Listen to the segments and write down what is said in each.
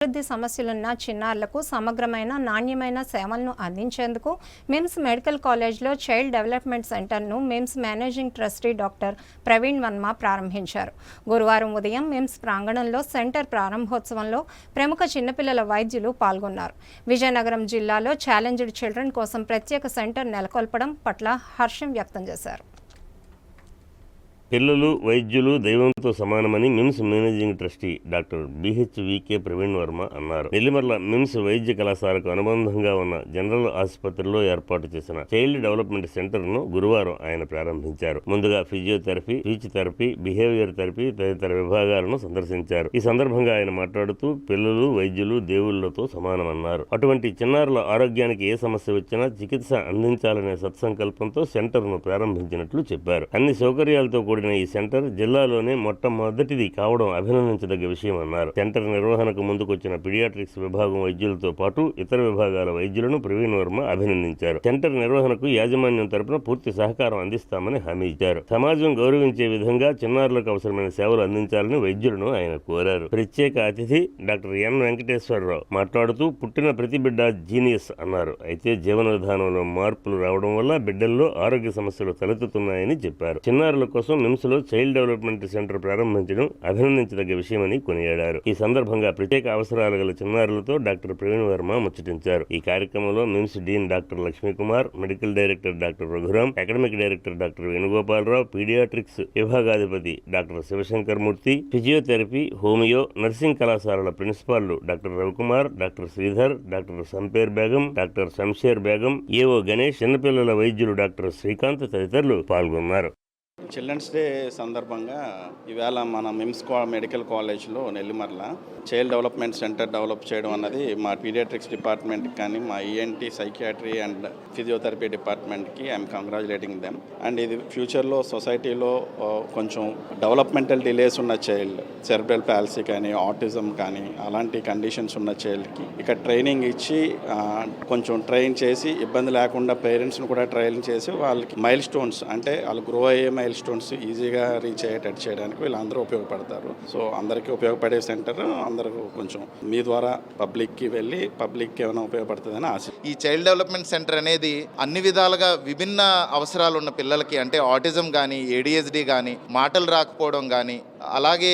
అభివృద్ధి సమస్యలున్న చిన్నారులకు సమగ్రమైన నాణ్యమైన సేవలను అందించేందుకు మిమ్స్ మెడికల్ కాలేజ్లో చైల్డ్ డెవలప్మెంట్ సెంటర్ను MIMS managing trustee doctor Praveen Varma ప్రారంభించారు. గురువారం ఉదయం మిమ్స్ ప్రాంగణంలో సెంటర్ ప్రారంభోత్సవంలో ప్రముఖ చిన్నపిల్లల వైద్యులు పాల్గొన్నారు. విజయనగరం జిల్లాలో ఛాలెంజ్డ్ చిల్డ్రన్ కోసం ప్రత్యేక సెంటర్ నెలకొల్పడం పట్ల హర్షం వ్యక్తం చేశారు. పిల్లలు వైద్యులు దైవంతో సమానమని MIMS managing trustee doctor BHVK Praveen Varma అన్నారు. నెల్లిమర్ల మిమ్స్ వైద్య కళాశాలకు అనుబంధంగా ఉన్న జనరల్ ఆసుపత్రిలో ఏర్పాటు చేసిన చైల్డ్ డెవలప్మెంట్ సెంటర్ ను గురువారం ఆయన ప్రారంభించారు. ముందుగా physiotherapy, speech therapy, behaviour therapy తదితర విభాగాలను సందర్శించారు. ఈ సందర్భంగా ఆయన మాట్లాడుతూ పిల్లలు వైద్యులు దేవుళ్లతో సమానమన్నారు. అటువంటి చిన్నారుల ఆరోగ్యానికి ఏ సమస్య వచ్చినా చికిత్స అందించాలనే సత్సంకల్పంతో సెంటర్ ను ప్రారంభించినట్లు చెప్పారు. అన్ని సౌకర్యాలతో ఈ సెంటర్ జిల్లాలోనే మొట్టమొదటిది కావడం అభినందించదగ్గ విషయం అన్నారు. సెంటర్ నిర్వహణకు ముందుకొచ్చిన పీడియాట్రిక్స్ విభాగం వైద్యులతో పాటు ఇతర విభాగాల వైద్యులను ప్రవీణ్ వర్మ అభినందించారు. సెంటర్ నిర్వహణకు యాజమాన్యం తరపున పూర్తి సహకారం అందిస్తామని హామీ ఇచ్చారు. సమాజం గౌరవించే విధంగా చిన్నారులకు అవసరమైన సేవలు అందించాలని వైద్యులను ఆయన కోరారు. ప్రత్యేక అతిథి డాక్టర్ ఎన్ వెంకటేశ్వరరావు మాట్లాడుతూ పుట్టిన ప్రతి బిడ్డ జీనియస్ అన్నారు. అయితే జీవన విధానంలో మార్పులు రావడం వల్ల బిడ్డల్లో ఆరోగ్య సమస్యలు తలెత్తుతున్నాయని చెప్పారు. చిన్నారుల కోసం మిమ్స్లో చైల్డ్ డెవలప్మెంట్ సెంటర్ ప్రారంభించడం అభినందించదగ్గ విషయమని కొనియాడారు. ఈ సందర్భంగా ప్రత్యేక అవసరాలు గల చిన్నారులతో డాక్టర్ ప్రవీణ్ వర్మ ముచ్చటించారు. ఈ కార్యక్రమంలో MIMS dean doctor Lakshmikumar, medical director doctor Raghuram, academic director doctor Venugopalarao, paediatrics విభాగాధిపతి doctor Sivashankar Murthy, physiotherapy, homoeo, nursing కళాశాలల ప్రిన్సిపాల్లు doctor Ravikumar, doctor Sridhar, doctor సంపేర్ బేగం, డాక్టర్ శంషేర్ బేగం, ఏఓ గణేష్, చిన్నపిల్లల వైద్యులు డాక్టర్ శ్రీకాంత్ తదితరులు పాల్గొన్నారు. చిల్డ్రన్స్ డే సందర్భంగా ఈవేళ మన మిమ్స్ మెడికల్ కాలేజ్లో Nellimarla child development centre develop చేయడం అన్నది మా పీడియాట్రిక్స్ డిపార్ట్మెంట్కి కానీ మా ఈఎన్టీ సైకియాట్రీ అండ్ ఫిజియోథెరపీ డిపార్ట్మెంట్కి ఐఎమ్ కంగ్రాచులేటింగ్ దెమ్. అండ్ ఇది ఫ్యూచర్లో సొసైటీలో కొంచెం డెవలప్మెంటల్ డిలేస్ ఉన్న చైల్డ్, సెరెబ్రల్ పాలసీ కానీ ఆటిజం కానీ అలాంటి కండిషన్స్ ఉన్న చైల్డ్కి ఇక్కడ ట్రైనింగ్ ఇచ్చి కొంచెం ట్రైన్ చేసి ఇబ్బంది లేకుండా పేరెంట్స్ని కూడా ట్రైన్ చేసి వాళ్ళకి మైల్ స్టోన్స్ అంటే వాళ్ళు గ్రో అయ్యే మైల్ స్టోన్స్ ఈజీగా రీచ్ అయ్యేటట్టు చేయడానికి వీళ్ళందరూ ఉపయోగపడతారు. సో అందరికీ ఉపయోగపడే సెంటర్, అందరూ కొంచెం మీ ద్వారా పబ్లిక్కి వెళ్ళి పబ్లిక్కి ఏమైనా ఉపయోగపడుతుందని ఆశ. ఈ చైల్డ్ డెవలప్మెంట్ సెంటర్ అనేది అన్ని విధాలుగా విభిన్న అవసరాలు ఉన్న పిల్లలకి, అంటే ఆటిజం కానీ, ఏడిహెచ్డి కానీ, మాటలు రాకపోవడం కానీ, అలాగే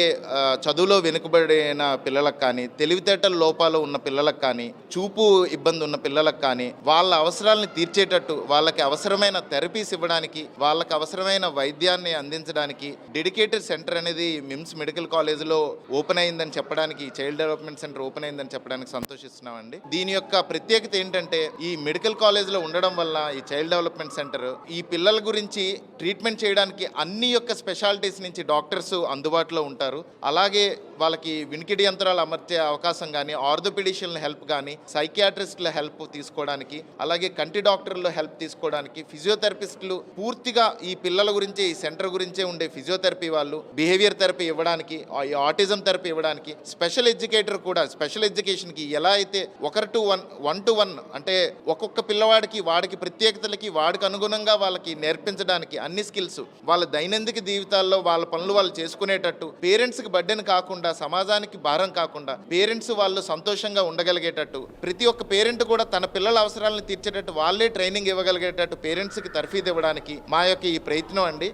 చదువులో వెనుకబడిన పిల్లలకు కానీ, తెలివితేటల లోపాలు ఉన్న పిల్లలకు కానీ, చూపు ఇబ్బంది ఉన్న పిల్లలకు కానీ వాళ్ళ అవసరాలను తీర్చేటట్టు వాళ్ళకి అవసరమైన థెరపీస్ ఇవ్వడానికి, వాళ్ళకి అవసరమైన వైద్యాన్ని అందించడానికి డెడికేటెడ్ సెంటర్ అనేది మిమ్స్ మెడికల్ కాలేజ్లో ఓపెన్ అయిందని చెప్పడానికి, చైల్డ్ డెవలప్మెంట్ సెంటర్ ఓపెన్ అయిందని చెప్పడానికి సంతోషిస్తున్నామండి. దీని యొక్క ప్రత్యేకత ఏంటంటే ఈ మెడికల్ కాలేజ్లో ఉండడం వల్ల ఈ చైల్డ్ డెవలప్మెంట్ సెంటర్ ఈ పిల్లల గురించి ట్రీట్మెంట్ చేయడానికి అన్ని యొక్క స్పెషాలిటీస్ నుంచి డాక్టర్స్ అందుబాటులో ఉంటారు. అలాగే వాళ్ళకి వినికిడి యంత్రాలు అమర్చే అవకాశం కానీ, ఆర్థోపెడిషియన్ల హెల్ప్ కానీ, సైకియాట్రిస్టుల హెల్ప్ తీసుకోవడానికి, అలాగే కంటి డాక్టర్ల హెల్ప్ తీసుకోవడానికి, ఫిజియోథెరపిస్టులు పూర్తిగా ఈ పిల్లల గురించి, ఈ సెంటర్ గురించే ఉండే ఫిజియోథెరపీ వాళ్ళు, బిహేవియర్ థెరపీ ఇవ్వడానికి, ఆటిజం థెరపీ ఇవ్వడానికి, స్పెషల్ ఎడ్యుకేటర్ కూడా స్పెషల్ ఎడ్యుకేషన్కి ఎలా అయితే 1-to-1 అంటే ఒక్కొక్క పిల్లవాడికి వాడికి ప్రత్యేకతలకి వాడికి అనుగుణంగా వాళ్ళకి నేర్పించడానికి అన్ని స్కిల్స్ వాళ్ళ దైనందిక జీవితాల్లో వాళ్ళ పనులు వాళ్ళు చేసుకునేటట్టు, పేరెంట్స్కి బర్డెన్ కాకుండా, సమాజానికి భారం కాకుండా, పేరెంట్స్ వాళ్ళు సంతోషంగా ఉండగలిగేటట్టు, ప్రతి ఒక్క పేరెంట్ కూడా తన పిల్లల అవసరాలను తీర్చేటట్టు వాళ్ళే ట్రైనింగ్ ఇవ్వగలిగేటట్టు పేరెంట్స్కి తర్ఫీదు ఇవ్వడానికి మా యొక్క ఈ ప్రయత్నం అండి.